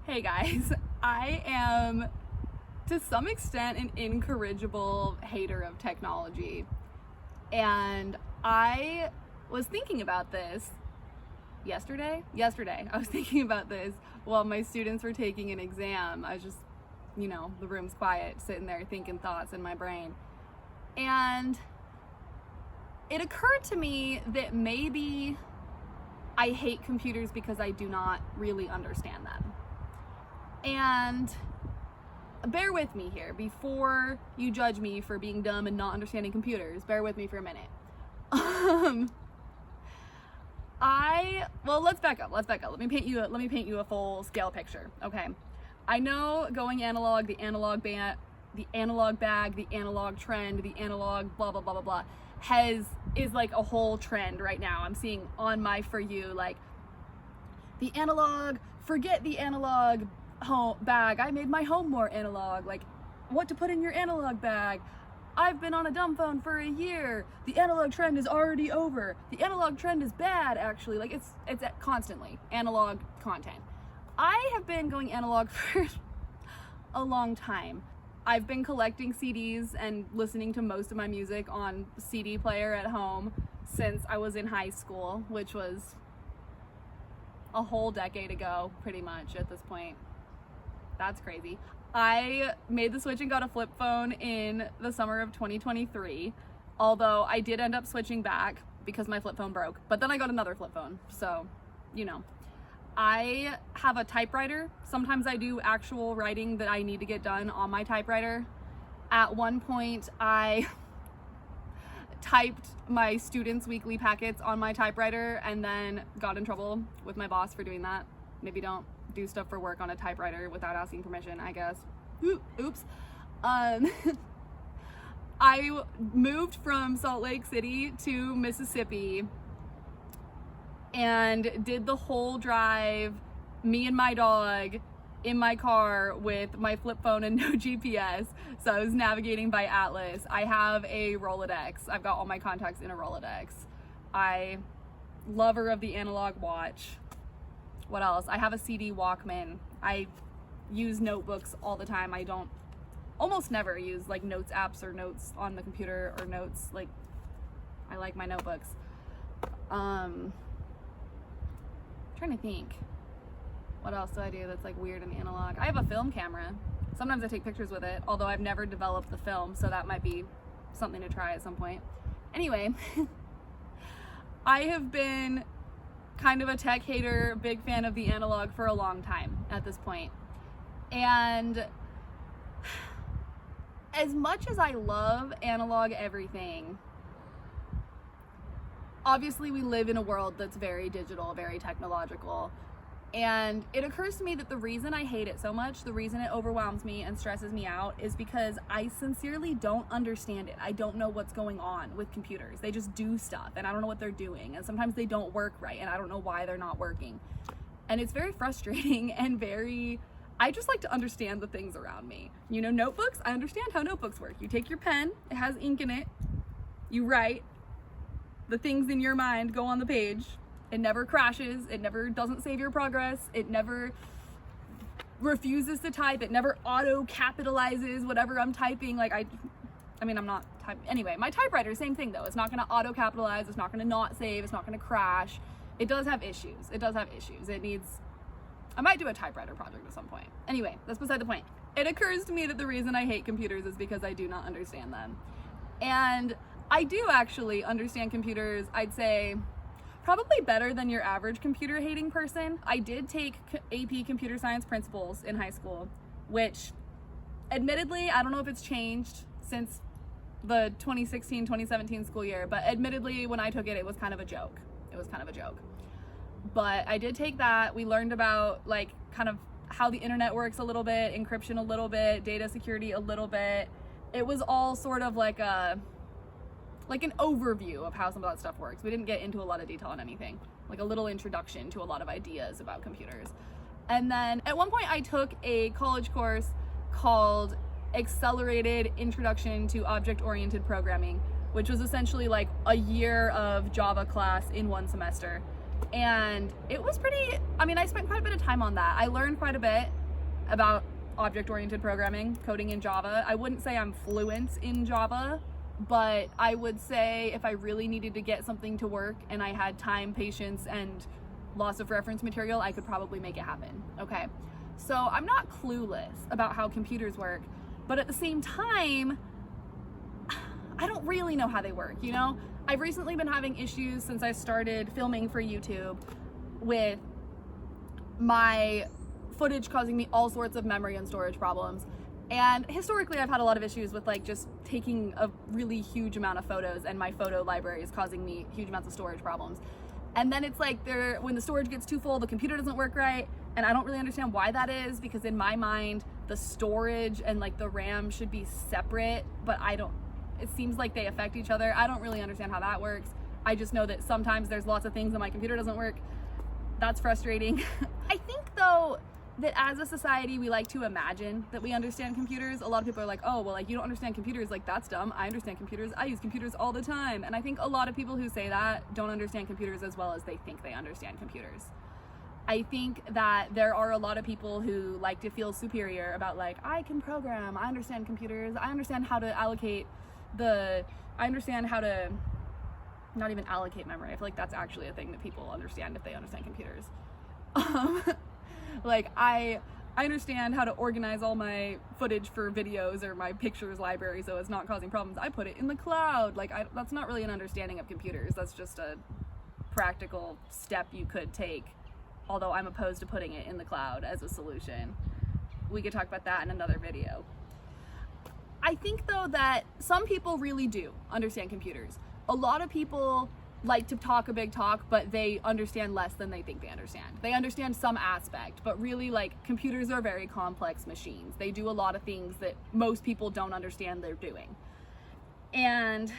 Hey guys, I am to some extent an incorrigible hater of technology, and I was thinking about this yesterday. I was thinking about this while my students were taking an exam. I was just, the room's quiet, sitting there thinking thoughts in my brain, and it occurred to me that maybe I hate computers because I do not really understand them. And bear with me here before you judge me for being dumb and not understanding computers. Bear with me for a minute. Let's back up. Let me paint you a full scale picture. Okay. I know going analog, the analog bag, the analog trend, the analog blah blah blah blah blah is like a whole trend right now. I'm seeing on my For You, like, the analog, forget the analog home bag, I made my home more analog, like what to put in your analog bag. I've been on a dumb phone for a year. The analog trend is already over. The analog trend is bad, actually. Like it's constantly analog content. I have been going analog for a long time. I've been collecting CDs and listening to most of my music on CD player at home since I was in high school, which was a whole decade ago, pretty much at this point. That's crazy. I made the switch and got a flip phone in the summer of 2023, although I did end up switching back because my flip phone broke, but then I got another flip phone, so, I have a typewriter. Sometimes I do actual writing that I need to get done on my typewriter. At one point, I typed my students' weekly packets on my typewriter and then got in trouble with my boss for doing that. Maybe don't do stuff for work on a typewriter without asking permission, I guess. Oops. I moved from Salt Lake City to Mississippi and did the whole drive, me and my dog, in my car with my flip phone and no GPS. So I was navigating by Atlas. I have a Rolodex. I've got all my contacts in a Rolodex. Lover of the analog watch. What else? I have a CD Walkman. I use notebooks all the time. I don't almost never use like notes apps or notes on the computer or notes. Like, I like my notebooks. Trying to think. What else do I do that's like weird and analog? I have a film camera. Sometimes I take pictures with it, although I've never developed the film, so that might be something to try at some point. Anyway, I have been kind of a tech hater, big fan of the analog for a long time at this point. And as much as I love analog everything, obviously we live in a world that's very digital, very technological. And it occurs to me that the reason I hate it so much, the reason it overwhelms me and stresses me out, is because I sincerely don't understand it. I don't know what's going on with computers. They just do stuff and I don't know what they're doing. And sometimes they don't work right and I don't know why they're not working. And it's very frustrating and I just like to understand the things around me. Notebooks, I understand how notebooks work. You take your pen, it has ink in it, you write, the things in your mind go on the page. It never crashes. It never doesn't save your progress. It never refuses to type. It never auto capitalizes whatever I'm typing. I'm not typing. Anyway, my typewriter, same thing though. It's not going to auto capitalize. It's not going to not save. It's not going to crash. It does have issues. I might do a typewriter project at some point. Anyway, that's beside the point. It occurs to me that the reason I hate computers is because I do not understand them. And I do actually understand computers, I'd say, probably better than your average computer hating person. I did take AP Computer Science Principles in high school, which admittedly, I don't know if it's changed since the 2016-2017 school year, but admittedly when I took it, it was kind of a joke. But I did take that. We learned about kind of how the internet works a little bit, encryption a little bit, data security a little bit. It was all sort of like an overview of how some of that stuff works. We didn't get into a lot of detail on anything, like a little introduction to a lot of ideas about computers. And then at one point I took a college course called Accelerated Introduction to Object-Oriented Programming, which was essentially like a year of Java class in one semester. And it was pretty, I mean, I spent quite a bit of time on that. I learned quite a bit about object-oriented programming, coding in Java. I wouldn't say I'm fluent in Java, but I would say if I really needed to get something to work and I had time, patience, and lots of reference material, I could probably make it happen, okay? So I'm not clueless about how computers work, but at the same time, I don't really know how they work, you know? I've recently been having issues since I started filming for YouTube with my footage causing me all sorts of memory and storage problems. And historically, I've had a lot of issues with like just taking a really huge amount of photos, and my photo library is causing me huge amounts of storage problems. And then it's like when the storage gets too full, the computer doesn't work right. And I don't really understand why that is, because in my mind, the storage and like the RAM should be separate, but it seems like they affect each other. I don't really understand how that works. I just know that sometimes there's lots of things that my computer doesn't work. That's frustrating. I think though, that as a society, we like to imagine that we understand computers. A lot of people are like, oh, well, like you don't understand computers, like that's dumb. I understand computers. I use computers all the time. And I think a lot of people who say that don't understand computers as well as they think they understand computers. I think that there are a lot of people who like to feel superior about like, I can program, I understand computers, I understand how to allocate not even allocate memory. I feel like that's actually a thing that people understand if they understand computers. Like I understand how to organize all my footage for videos or my pictures library so it's not causing problems. I put it in the cloud. Like that's not really an understanding of computers. That's just a practical step you could take. Although I'm opposed to putting it in the cloud as a solution. We could talk about that in another video. I think though that some people really do understand computers. A lot of people like to talk a big talk, but they understand less than they think they understand. They understand some aspect, but really like computers are very complex machines. They do a lot of things that most people don't understand they're doing. And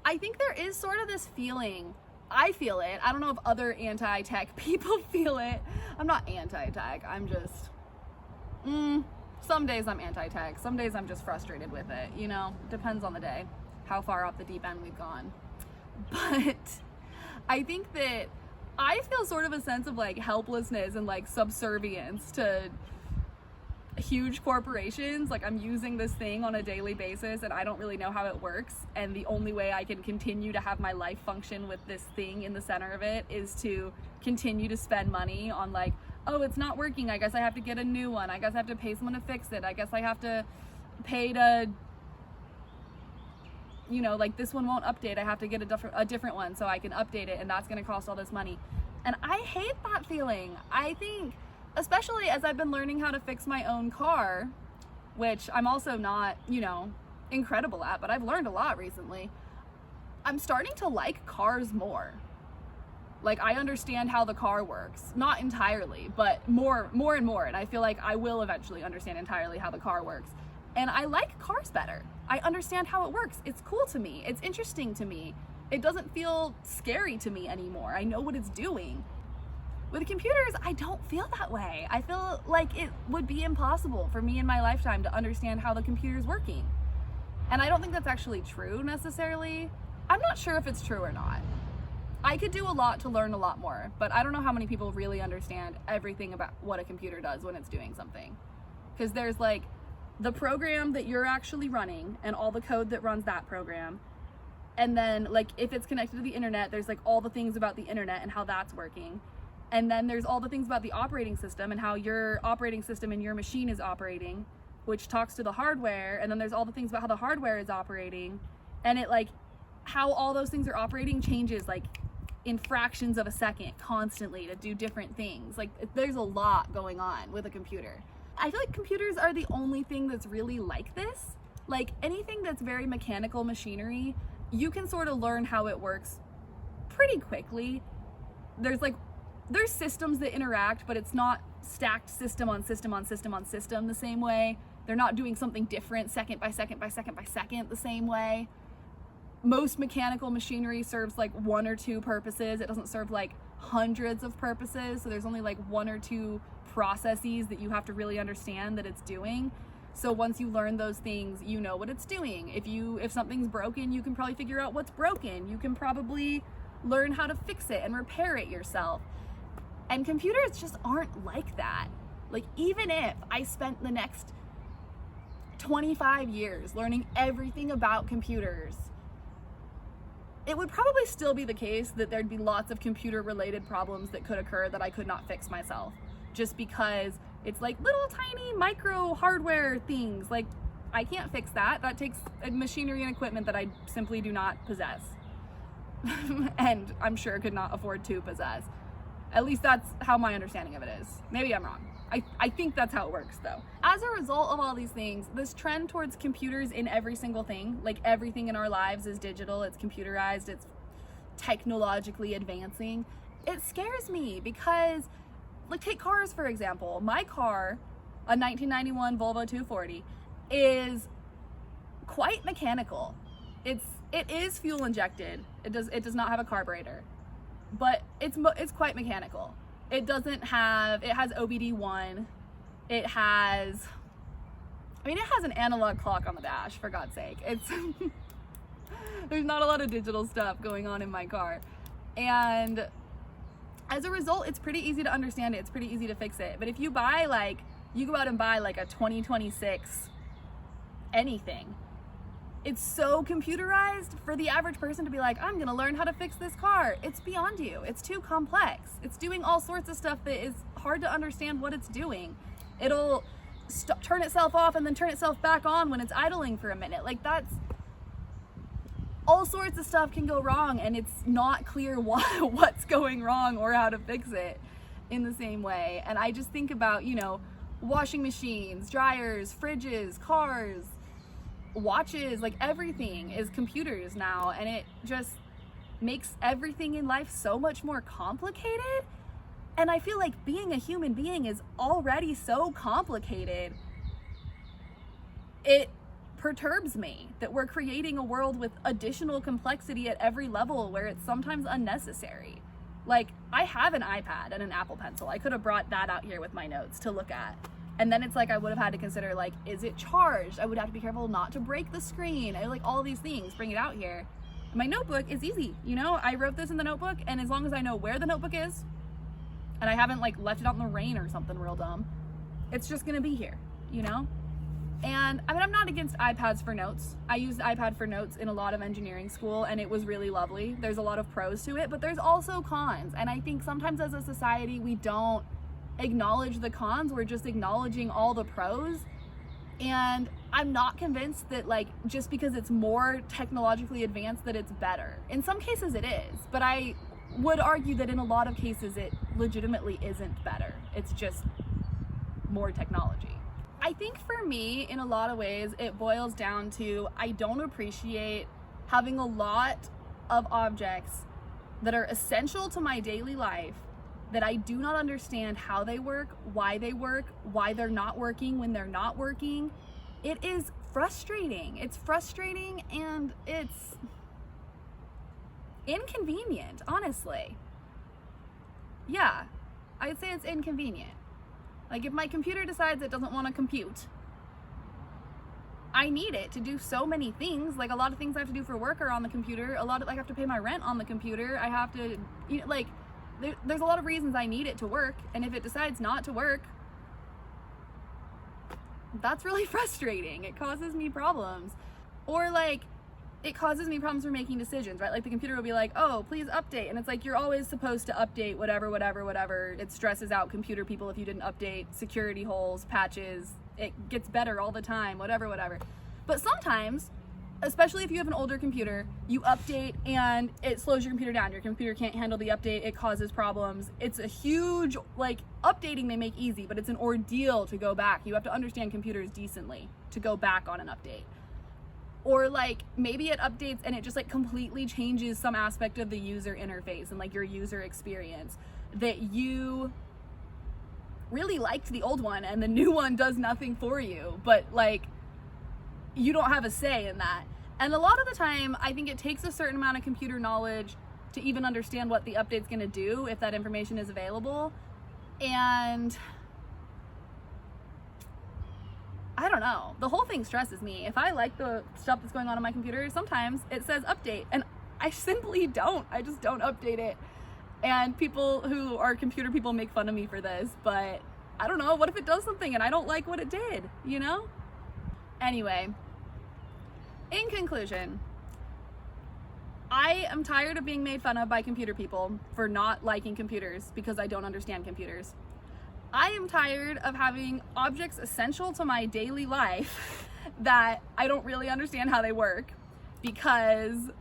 I think there is sort of this feeling, I feel it, I don't know if other anti-tech people feel it. I'm not anti-tech, I'm just, some days I'm anti-tech, some days I'm just frustrated with it, you know, depends on the day, how far off the deep end we've gone. But I think that I feel sort of a sense of like helplessness and like subservience to huge corporations. Like I'm using this thing on a daily basis and I don't really know how it works, and the only way I can continue to have my life function with this thing in the center of it is to continue to spend money on like, oh, it's not working, I guess I have to get a new one, I guess I have to pay someone to fix it, I guess I have to pay to, you know, like this one won't update, I have to get a different one so I can update it, and that's going to cost all this money. And I hate that feeling. I think, especially as I've been learning how to fix my own car, which I'm also not, you know, incredible at, but I've learned a lot recently. I'm starting to like cars more. Like I understand how the car works, not entirely, but more and more. And I feel like I will eventually understand entirely how the car works. And I like cars better. I understand how it works. It's cool to me. It's interesting to me. It doesn't feel scary to me anymore. I know what it's doing. With computers, I don't feel that way. I feel like it would be impossible for me in my lifetime to understand how the computer's working. And I don't think that's actually true necessarily. I'm not sure if it's true or not. I could do a lot to learn a lot more, but I don't know how many people really understand everything about what a computer does when it's doing something. Because there's like the program that you're actually running and all the code that runs that program. And then like if it's connected to the internet, there's like all the things about the internet and how that's working. And then there's all the things about the operating system and how your operating system and your machine is operating, which talks to the hardware. And then there's all the things about how the hardware is operating, and it like how all those things are operating changes like in fractions of a second constantly to do different things. Like there's a lot going on with a computer. I feel like computers are the only thing that's really like this. Like anything that's very mechanical machinery, you can sort of learn how it works pretty quickly. There's systems that interact, but it's not stacked system on system on system on system the same way. They're not doing something different second by second by second by second the same way. Most mechanical machinery serves like one or two purposes. It doesn't serve like hundreds of purposes. So there's only like one or two processes that you have to really understand that it's doing. So once you learn those things, you know what it's doing. If something's broken, you can probably figure out what's broken. You can probably learn how to fix it and repair it yourself. And computers just aren't like that. Like, even if I spent the next 25 years learning everything about computers, it would probably still be the case that there'd be lots of computer related problems that could occur that I could not fix myself, just because it's like little tiny micro hardware things. Like, I can't fix that. That takes machinery and equipment that I simply do not possess. And I'm sure could not afford to possess. At least that's how my understanding of it is. Maybe I'm wrong. I think that's how it works though. As a result of all these things, this trend towards computers in every single thing, like everything in our lives is digital, it's computerized, it's technologically advancing, it scares me because, like, take cars for example. My car, a 1991 Volvo 240, is quite mechanical. It is fuel injected. It does not have a carburetor, but it's quite mechanical. It has OBD1. It has an analog clock on the dash, for God's sake. There's not a lot of digital stuff going on in my car. And as a result, it's pretty easy to understand it. It's pretty easy to fix it. But if you go out and buy like a 2026 anything, it's so computerized for the average person to be like, I'm gonna learn how to fix this car. It's beyond you. It's too complex. It's doing all sorts of stuff that is hard to understand what it's doing. It'll turn itself off and then turn itself back on when it's idling for a minute. Like, that's all sorts of stuff can go wrong, and it's not clear what's going wrong or how to fix it in the same way. And I just think about, washing machines, dryers, fridges, cars, watches, like everything is computers now, and it just makes everything in life so much more complicated. And I feel like being a human being is already so complicated. It perturbs me that we're creating a world with additional complexity at every level where it's sometimes unnecessary. Like, I have an iPad and an Apple Pencil. I could have brought that out here with my notes to look at. And then it's like I would have had to consider, like, is it charged? I would have to be careful not to break the screen. Like, all these things, bring it out here. My notebook is easy. I wrote this in the notebook, and as long as I know where the notebook is, and I haven't like left it out in the rain or something real dumb, it's just gonna be here, And I'm not against iPads for notes. I used the iPad for notes in a lot of engineering school, and it was really lovely. There's a lot of pros to it, but there's also cons. And I think sometimes as a society, we don't acknowledge the cons. We're just acknowledging all the pros. And I'm not convinced that, like, just because it's more technologically advanced that it's better. In some cases it is, but I would argue that in a lot of cases it legitimately isn't better. It's just more technology. I think for me, in a lot of ways, it boils down to I don't appreciate having a lot of objects that are essential to my daily life that I do not understand how they work, why they're not working when they're not working. It is frustrating. It's frustrating, and it's inconvenient, honestly. Yeah, I'd say it's inconvenient. Like, if my computer decides it doesn't want to compute, I need it to do so many things. Like, a lot of things I have to do for work are on the computer. I have to pay my rent on the computer. I have to, there's a lot of reasons I need it to work. And if it decides not to work, that's really frustrating. It causes me problems. Or, like, it causes me problems for making decisions, right? Like, the computer will be like, oh, please update. And it's like, you're always supposed to update whatever. It stresses out computer people if you didn't update security holes, patches. It gets better all the time, whatever. But sometimes, especially if you have an older computer, you update and it slows your computer down. Your computer can't handle the update. It causes problems. It's a huge, updating they make easy, but it's an ordeal to go back. You have to understand computers decently to go back on an update. Or, maybe it updates and it just, completely changes some aspect of the user interface and, your user experience that you really liked the old one and the new one does nothing for you, but, you don't have a say in that. And a lot of the time, I think it takes a certain amount of computer knowledge to even understand what the update's gonna do if that information is available. And I don't know. The whole thing stresses me. If I like the stuff that's going on my computer, sometimes it says update, and I simply don't. I just don't update it. And people who are computer people make fun of me for this, but I don't know, what if it does something and I don't like what it did, you know? Anyway, in conclusion, I am tired of being made fun of by computer people for not liking computers because I don't understand computers. I am tired of having objects essential to my daily life that I don't really understand how they work, because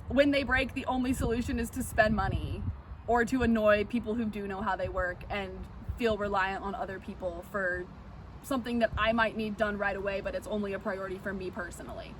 when they break, the only solution is to spend money or to annoy people who do know how they work and feel reliant on other people for something that I might need done right away, but it's only a priority for me personally.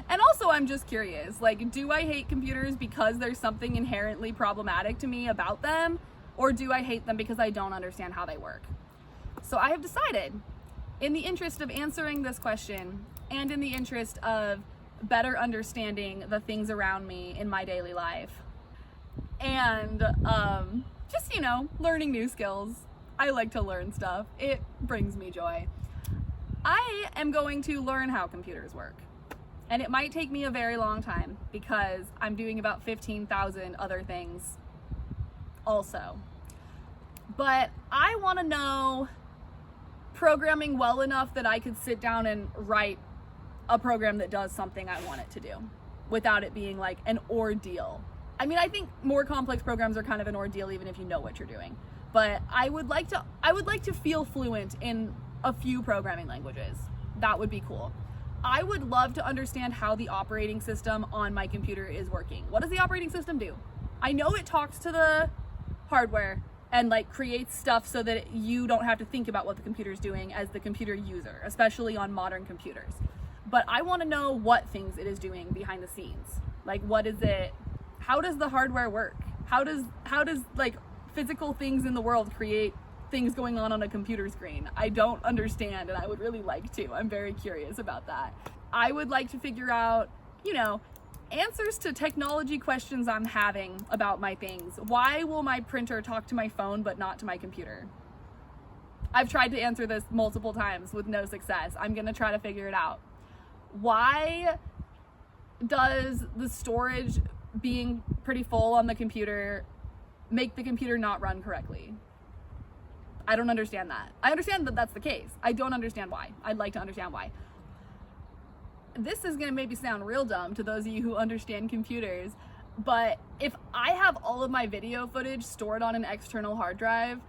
And also, I'm just curious, like, do I hate computers because there's something inherently problematic to me about them, or do I hate them because I don't understand how they work? So I have decided, in the interest of answering this question, and in the interest of better understanding the things around me in my daily life, and just, you know, learning new skills. I like to learn stuff. It brings me joy. I am going to learn how computers work. And it might take me a very long time because I'm doing about 15,000 other things also. But I want to know programming well enough that I could sit down and write a program that does something I want it to do without it being like an ordeal. I mean, I think more complex programs are kind of an ordeal even if you know what you're doing. But I would like to feel fluent in a few programming languages. That would be cool. I would love to understand how the operating system on my computer is working. What does the operating system do? I know it talks to the hardware and like creates stuff so that you don't have to think about what the computer's doing as the computer user, especially on modern computers. But I want to know what things it is doing behind the scenes. Like, what is it? How does the hardware work? How does like physical things in the world create things going on a computer screen? I don't understand, and I would really like to. I'm very curious about that. I would like to figure out, you know, answers to technology questions I'm having about my things. Why will my printer talk to my phone but not to my computer? I've tried to answer this multiple times with no success. I'm gonna try to figure it out. Why does the storage being pretty full on the computer make the computer not run correctly? I don't understand that. I understand that that's the case. I don't understand why. I'd like to understand why. This is gonna maybe sound real dumb to those of you who understand computers, but if I have all of my video footage stored on an external hard drive,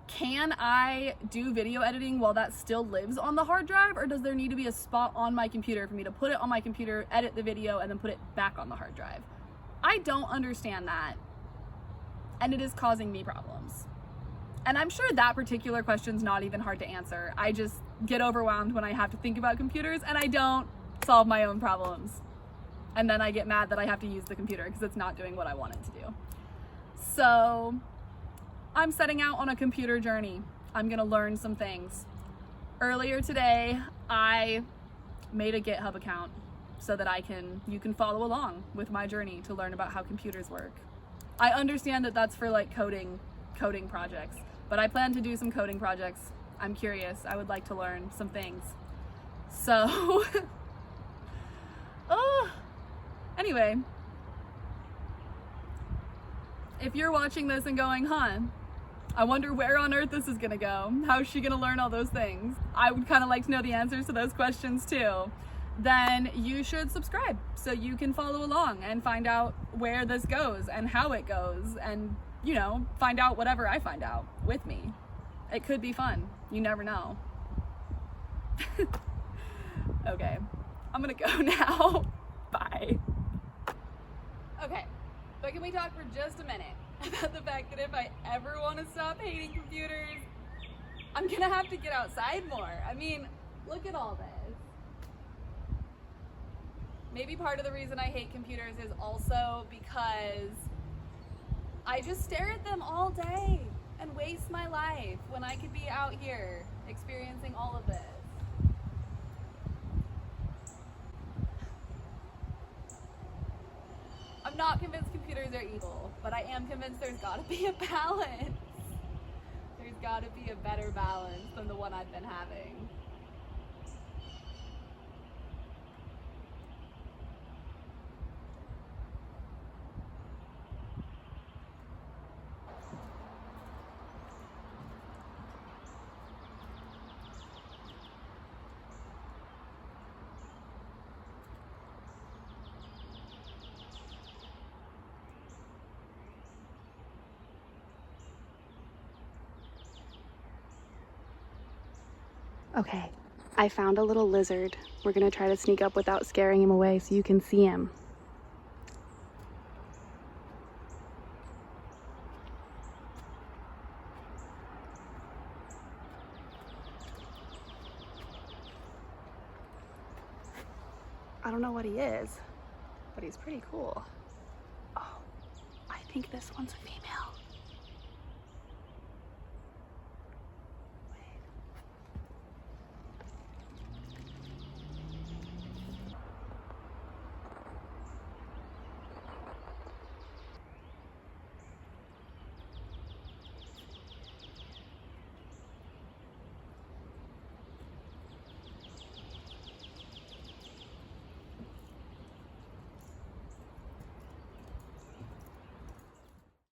can I do video editing while that still lives on the hard drive, or does there need to be a spot on my computer for me to put it on my computer, edit the video, and then put it back on the hard drive? I don't understand that, and it is causing me problems. And I'm sure that particular question's not even hard to answer. I just get overwhelmed when I have to think about computers and I don't solve my own problems. And then I get mad that I have to use the computer because it's not doing what I want it to do. So I'm setting out on a computer journey. I'm gonna learn some things. Earlier today, I made a GitHub account so that you can follow along with my journey to learn about how computers work. I understand that that's for like coding projects, but I plan to do some coding projects. I'm curious. I would like to learn some things. So, anyway, if you're watching this and going, huh, I wonder where on earth this is gonna go. How's she gonna learn all those things? I would kind of like to know the answers to those questions too. Then you should subscribe so you can follow along and find out where this goes and how it goes, and, you know, find out whatever I find out with me. It could be fun. You never know. Okay, I'm gonna go now. Bye. Okay, but can we talk for just a minute about the fact that if I ever want to stop hating computers, I'm gonna have to get outside more. I mean, look at all this. Maybe part of the reason I hate computers is also because I just stare at them all day and waste my life when I could be out here experiencing all of this. I'm not convinced computers are evil, but I am convinced there's gotta be a balance. There's gotta be a better balance than the one I've been having. Okay, I found a little lizard. We're gonna try to sneak up without scaring him away so you can see him. I don't know what he is, but he's pretty cool. Oh, I think this one's a female.